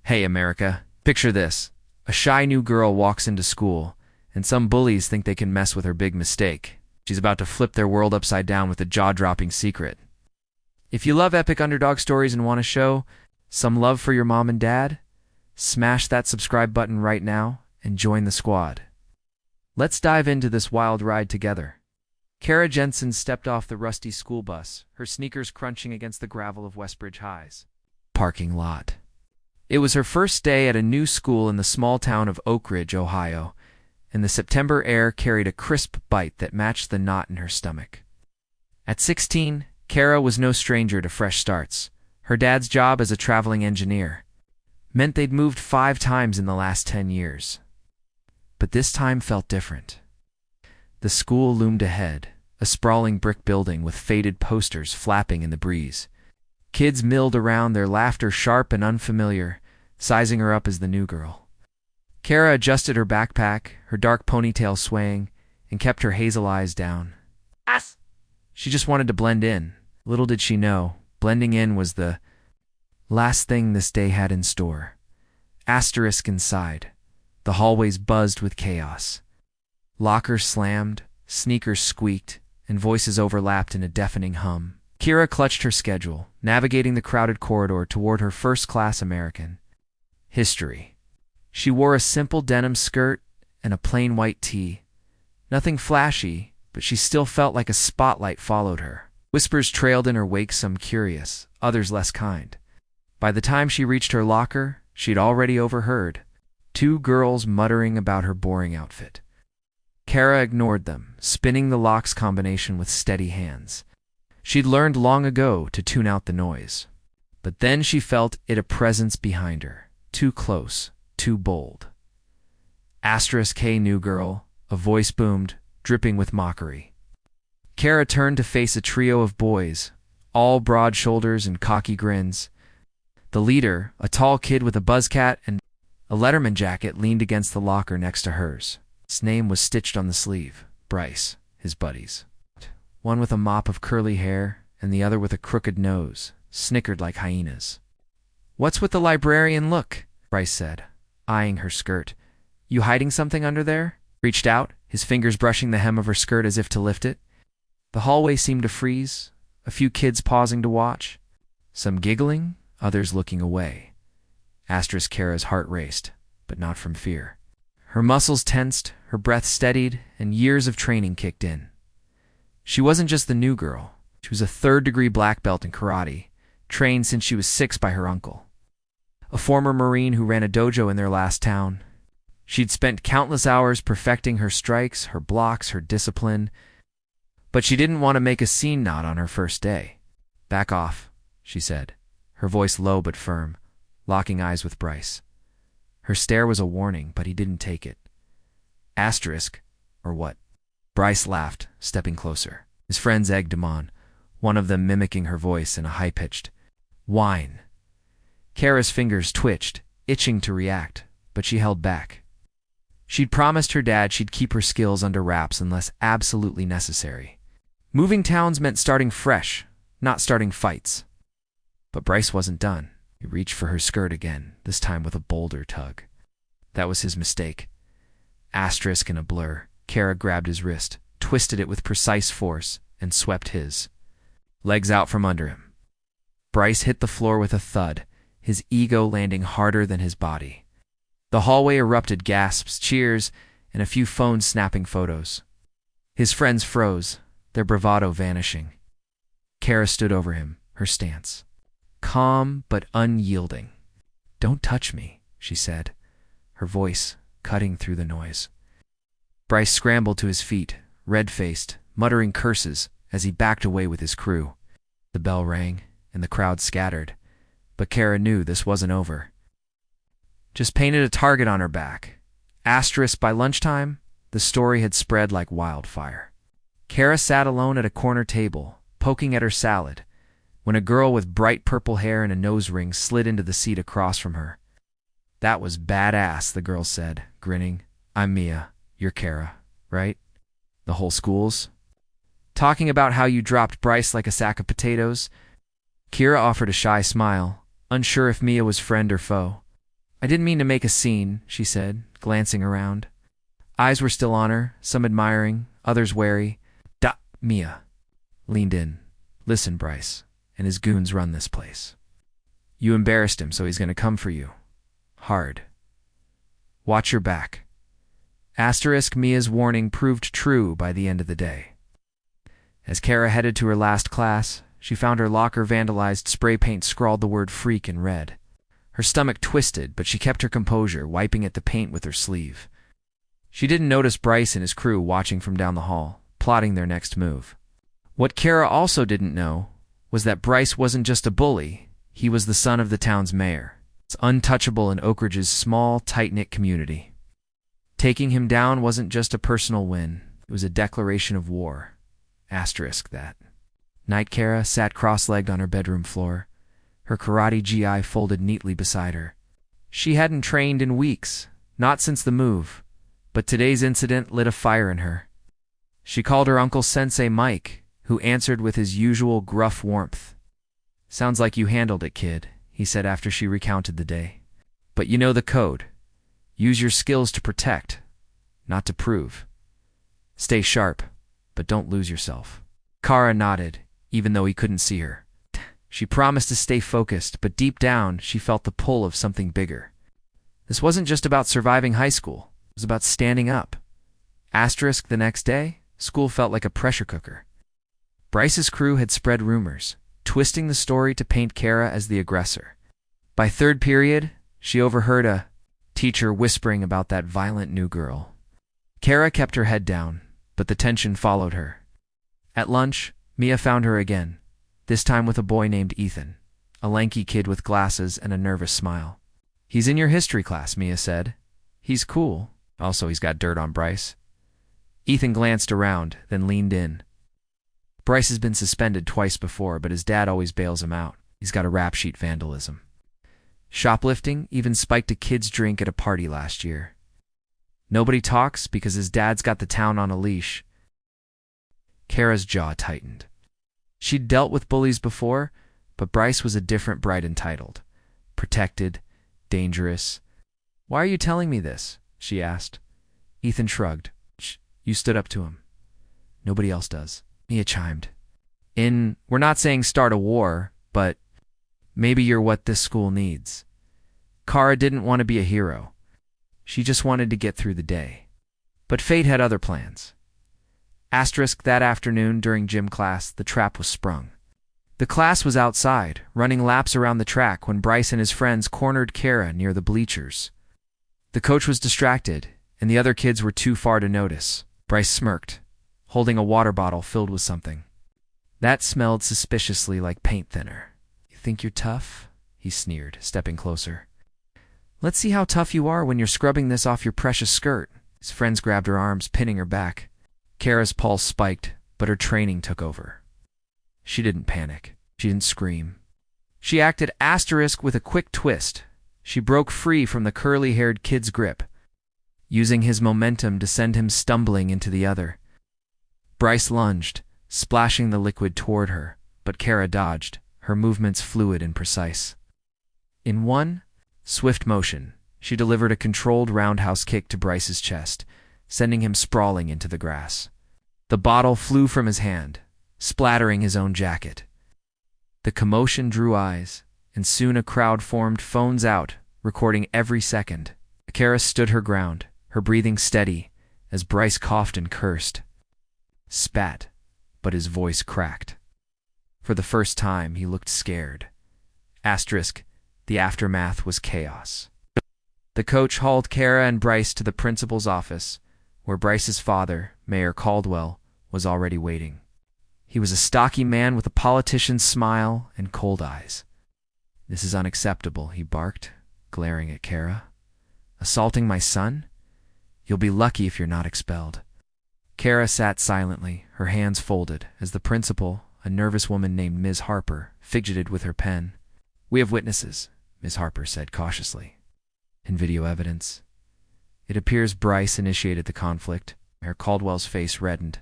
Hey, America. Picture this. A shy new girl walks into school, and some bullies think they can mess with her big mistake. She's about to flip their world upside down with a jaw-dropping secret. If you love epic underdog stories and want to show some love for your mom and dad, smash that subscribe button right now and join the squad. Let's dive into this wild ride together. Kara Jensen stepped off the rusty school bus, her sneakers crunching against the gravel of Westbridge High's parking lot. It was her first day at a new school in the small town of Oak Ridge, Ohio, and the September air carried a crisp bite that matched the knot in her stomach. At 16, Kara was no stranger to fresh starts. Her dad's job as a traveling engineer meant they'd moved 5 times in the last 10 years. But this time felt different. The school loomed ahead, a sprawling brick building with faded posters flapping in the breeze. Kids milled around, their laughter sharp and unfamiliar, sizing her up as the new girl. Kara adjusted her backpack, her dark ponytail swaying, and kept her hazel eyes down. She just wanted to blend in. Little did she know, blending in was the last thing this day had in store. Asterisk inside. The hallways buzzed with chaos. Lockers slammed, sneakers squeaked, and voices overlapped in a deafening hum. Kara clutched her schedule, navigating the crowded corridor toward her first-class American history. She wore a simple denim skirt and a plain white tee. Nothing flashy, but she still felt like a spotlight followed her. Whispers trailed in her wake, some curious, others less kind. By the time she reached her locker, she'd already overheard 2 girls muttering about her boring outfit. Kara ignored them, spinning the locks combination with steady hands. She'd learned long ago to tune out the noise. But then she felt a presence behind her, too close, too bold. *K new girl, a voice boomed, dripping with mockery. Kara turned to face a trio of boys, all broad shoulders and cocky grins. The leader, a tall kid with a buzzcat and a Letterman jacket, leaned against the locker next to hers. His name was stitched on the sleeve. Bryce, his buddies. One with a mop of curly hair and the other with a crooked nose, snickered like hyenas. "What's with the librarian look?" Bryce said, eyeing her skirt. "You hiding something under there?" Reached out, his fingers brushing the hem of her skirt as if to lift it. The hallway seemed to freeze, a few kids pausing to watch. Some giggling, others looking away. Kara's heart raced, but not from fear. Her muscles tensed, her breath steadied, and years of training kicked in. She wasn't just the new girl. She was a 3rd-degree black belt in karate, trained since she was 6 by her uncle, a former Marine who ran a dojo in their last town. She'd spent countless hours perfecting her strikes, her blocks, her discipline, but she didn't want to make a scene not on her first day. "Back off," she said, her voice low but firm, locking eyes with Bryce. Her stare was a warning, but he didn't take it. Asterisk, or what? Bryce laughed, stepping closer. His friends egged him on, one of them mimicking her voice in a high-pitched whine. Kara's fingers twitched, itching to react, but she held back. She'd promised her dad she'd keep her skills under wraps unless absolutely necessary. Moving towns meant starting fresh, not starting fights. But Bryce wasn't done. He reached for her skirt again, this time with a bolder tug. That was his mistake. Asterisk in a blur, Kara grabbed his wrist, twisted it with precise force, and swept his legs out from under him. Bryce hit the floor with a thud, his ego landing harder than his body. The hallway erupted, gasps, cheers, and a few phones snapping photos. His friends froze, their bravado vanishing. Kara stood over him, her stance calm but unyielding. "Don't touch me," she said, her voice cutting through the noise. Bryce scrambled to his feet, red-faced, muttering curses as he backed away with his crew. The bell rang, and the crowd scattered, but Kara knew this wasn't over. Just painted a target on her back. Asterisk, by lunchtime, the story had spread like wildfire. Kara sat alone at a corner table, poking at her salad, when a girl with bright purple hair and a nose ring slid into the seat across from her. "That was badass," the girl said, grinning. "I'm Mia. You're Kara, right? The whole school's talking about how you dropped Bryce like a sack of potatoes." Kira offered a shy smile, unsure if Mia was friend or foe. I didn't mean to make a scene, she said, glancing around. Eyes were still on her, some admiring, others wary. Mia leaned in. Listen, Bryce, and his goons run this place. You embarrassed him, so he's going to come for you. Hard. Watch your back. Mia's warning proved true by the end of the day. As Kara headed to her last class, she found her locker vandalized spray paint scrawled the word freak in red. Her stomach twisted, but she kept her composure, wiping at the paint with her sleeve. She didn't notice Bryce and his crew watching from down the hall, plotting their next move. What Kara also didn't know was that Bryce wasn't just a bully, he was the son of the town's mayor. It's untouchable in Oak Ridge's small, tight-knit community. Taking him down wasn't just a personal win, it was a declaration of war. That. Night Kara sat cross-legged on her bedroom floor, her karate gi folded neatly beside her. She hadn't trained in weeks, not since the move, but today's incident lit a fire in her. She called her uncle Sensei Mike, who answered with his usual gruff warmth. Sounds like you handled it, kid, he said after she recounted the day. But you know the code. Use your skills to protect, not to prove. Stay sharp, but don't lose yourself. Kara nodded, even though he couldn't see her. She promised to stay focused, but deep down she felt the pull of something bigger. This wasn't just about surviving high school, it was about standing up. The next day, school felt like a pressure cooker. Bryce's crew had spread rumors, twisting the story to paint Kara as the aggressor. By third period, she overheard a teacher whispering about that violent new girl. Kara kept her head down, but the tension followed her. At lunch, Mia found her again, this time with a boy named Ethan, a lanky kid with glasses and a nervous smile. He's in your history class, Mia said. He's cool. Also, he's got dirt on Bryce. Ethan glanced around, then leaned in. Bryce has been suspended twice before, but his dad always bails him out. He's got a rap sheet vandalism. Shoplifting even spiked a kid's drink at a party last year. Nobody talks because his dad's got the town on a leash. Kara's jaw tightened. She'd dealt with bullies before, but Bryce was a different bright entitled. Protected, dangerous. Why are you telling me this? She asked. Ethan shrugged. Shh, you stood up to him. Nobody else does. Mia chimed. We're not saying start a war, but maybe you're what this school needs. Kara didn't want to be a hero. She just wanted to get through the day. But fate had other plans. That afternoon during gym class, the trap was sprung. The class was outside, running laps around the track when Bryce and his friends cornered Kara near the bleachers. The coach was distracted, and the other kids were too far to notice. Bryce smirked, holding a water bottle filled with something. That smelled suspiciously like paint thinner. You think you're tough? He sneered, stepping closer. Let's see how tough you are when you're scrubbing this off your precious skirt. His friends grabbed her arms, pinning her back. Kara's pulse spiked, but her training took over. She didn't panic. She didn't scream. She acted with a quick twist. She broke free from the curly-haired kid's grip, using his momentum to send him stumbling into the other. Bryce lunged, splashing the liquid toward her, but Kara dodged, her movements fluid and precise. In one swift motion, she delivered a controlled roundhouse kick to Bryce's chest, sending him sprawling into the grass. The bottle flew from his hand, splattering his own jacket. The commotion drew eyes, and soon a crowd formed, phones out, recording every second. Kara stood her ground, her breathing steady, as Bryce coughed and cursed. Spat, but his voice cracked. For the first time, he looked scared. The aftermath was chaos. The coach hauled Kara and Bryce to the principal's office, where Bryce's father, Mayor Caldwell, was already waiting. He was a stocky man with a politician's smile and cold eyes. This is unacceptable, he barked, glaring at Kara. Assaulting my son? You'll be lucky if you're not expelled. Kara sat silently, her hands folded, as the principal, a nervous woman named Ms. Harper, fidgeted with her pen. We have witnesses, Ms. Harper said cautiously. And video evidence. It appears Bryce initiated the conflict. Mayor Caldwell's face reddened.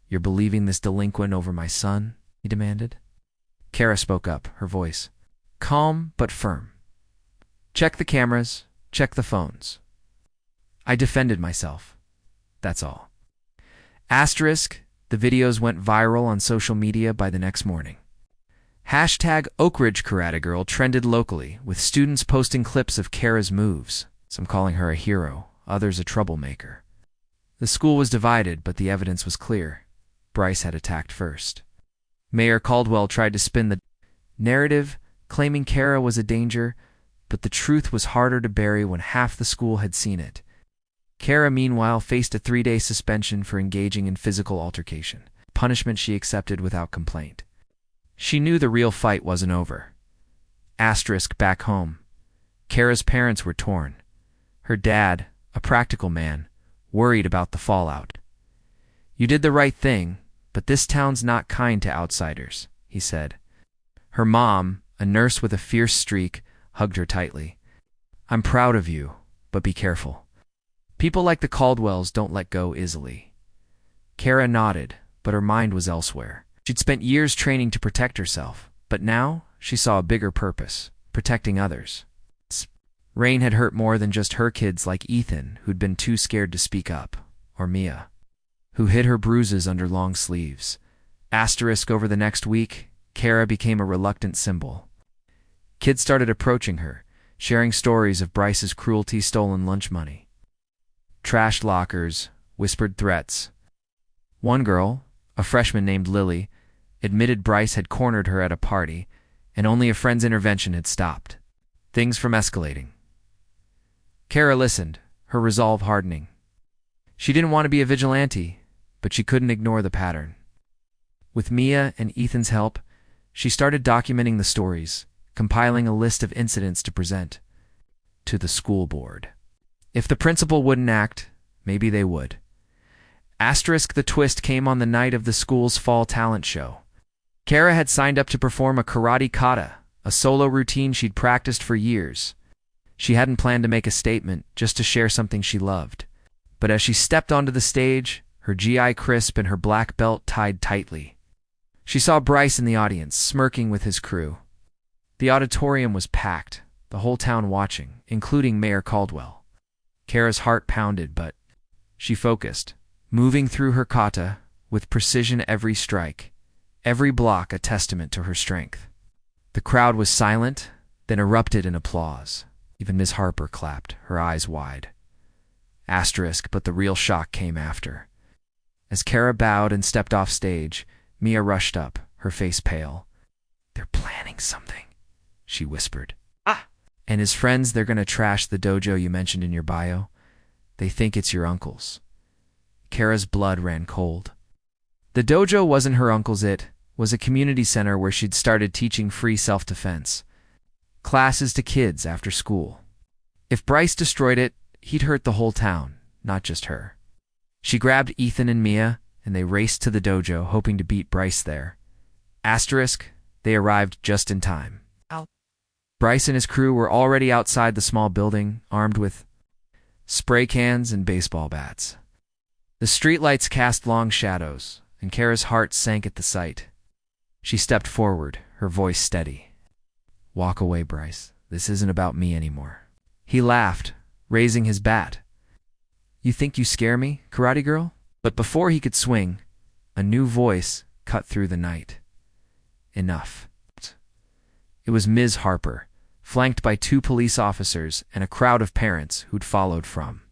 You're believing this delinquent over my son? He demanded. Kara spoke up, her voice calm but firm. Check the cameras, check the phones. I defended myself. That's all. Asterisk, the videos went viral on social media by the next morning. Hashtag #OakridgeKarateGirl trended locally, with students posting clips of Kara's moves, some calling her a hero, others a troublemaker. The school was divided, but the evidence was clear. Bryce had attacked first. Mayor Caldwell tried to spin the narrative, claiming Kara was a danger, but the truth was harder to bury when half the school had seen it. Kara, meanwhile, faced a 3-day suspension for engaging in physical altercation, punishment she accepted without complaint. She knew the real fight wasn't over. Asterisk back home. Kara's parents were torn. Her dad, a practical man, worried about the fallout. "You did the right thing, but this town's not kind to outsiders," he said. Her mom, a nurse with a fierce streak, hugged her tightly. "I'm proud of you, but be careful. People like the Caldwells don't let go easily." Kara nodded, but her mind was elsewhere. She'd spent years training to protect herself, but now she saw a bigger purpose, protecting others. Rain had hurt more than just her kids, like Ethan, who'd been too scared to speak up, or Mia, who hid her bruises under long sleeves. Asterisk over the next week, Kara became a reluctant symbol. Kids started approaching her, sharing stories of Bryce's cruelty, stolen lunch money, trashed lockers, whispered threats. One girl, a freshman named Lily, admitted Bryce had cornered her at a party, and only a friend's intervention had stopped things from escalating. Kara listened, her resolve hardening. She didn't want to be a vigilante, but she couldn't ignore the pattern. With Mia and Ethan's help, she started documenting the stories, compiling a list of incidents to present to the school board. If the principal wouldn't act, maybe they would. Asterisk, the twist came on the night of the school's fall talent show. Kara had signed up to perform a karate kata, a solo routine she'd practiced for years. She hadn't planned to make a statement, just to share something she loved. But as she stepped onto the stage, her GI crisp and her black belt tied tightly, she saw Bryce in the audience, smirking with his crew. The auditorium was packed, the whole town watching, including Mayor Caldwell. Kara's heart pounded, but she focused, moving through her kata with precision, every strike, every block a testament to her strength. The crowd was silent, then erupted in applause. Even Ms. Harper clapped, her eyes wide. Asterisk, but the real shock came after. As Kara bowed and stepped off stage, Mia rushed up, her face pale. "They're planning something," she whispered. "Ah! And his friends, they're gonna trash the dojo you mentioned in your bio. They think it's your uncle's." Kara's blood ran cold. The dojo wasn't her uncle's, it was a community center where she'd started teaching free self-defense. Classes to kids after school. If Bryce destroyed it, he'd hurt the whole town, not just her. She grabbed Ethan and Mia, and they raced to the dojo, hoping to beat Bryce there. Asterisk, they arrived just in time. Bryce and his crew were already outside the small building, armed with spray cans and baseball bats. The streetlights cast long shadows, and Kara's heart sank at the sight. She stepped forward, her voice steady. "Walk away, Bryce. This isn't about me anymore." He laughed, raising his bat. "You think you scare me, karate girl?" But before he could swing, a new voice cut through the night. Enough. It was Ms. Harper, flanked by 2 police officers and a crowd of parents who'd followed from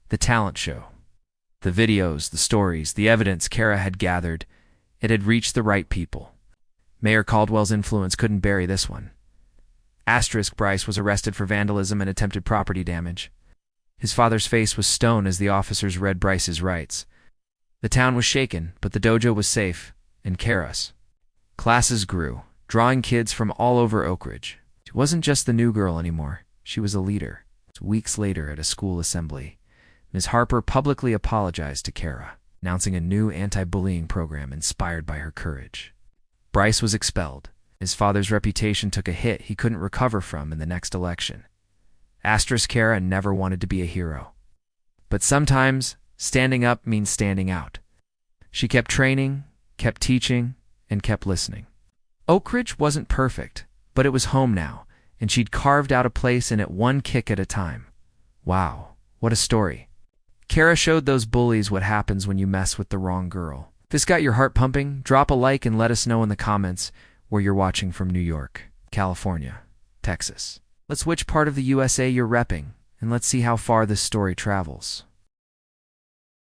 the talent show. The videos, the stories, the evidence Kara had gathered, it had reached the right people. Mayor Caldwell's influence couldn't bury this one. Asterisk, Bryce was arrested for vandalism and attempted property damage. His father's face was stone as the officers read Bryce's rights. The town was shaken, but the dojo was safe, and Kara's. Classes grew, drawing kids from all over Oak Ridge. She wasn't just the new girl anymore. She was a leader. Weeks later, at a school assembly, Ms. Harper publicly apologized to Kara, announcing a new anti-bullying program inspired by her courage. Bryce was expelled. His father's reputation took a hit he couldn't recover from in the next election. Asterisk, Kara never wanted to be a hero. But sometimes, standing up means standing out. She kept training, kept teaching, and kept listening. Oak Ridge wasn't perfect, but it was home now, and she'd carved out a place in it one kick at a time. Wow, what a story. Kara showed those bullies what happens when you mess with the wrong girl. If this got your heart pumping, drop a like and let us know in the comments where you're watching from. New York, California, Texas. Let's which part of the USA you're repping, and let's see how far this story travels.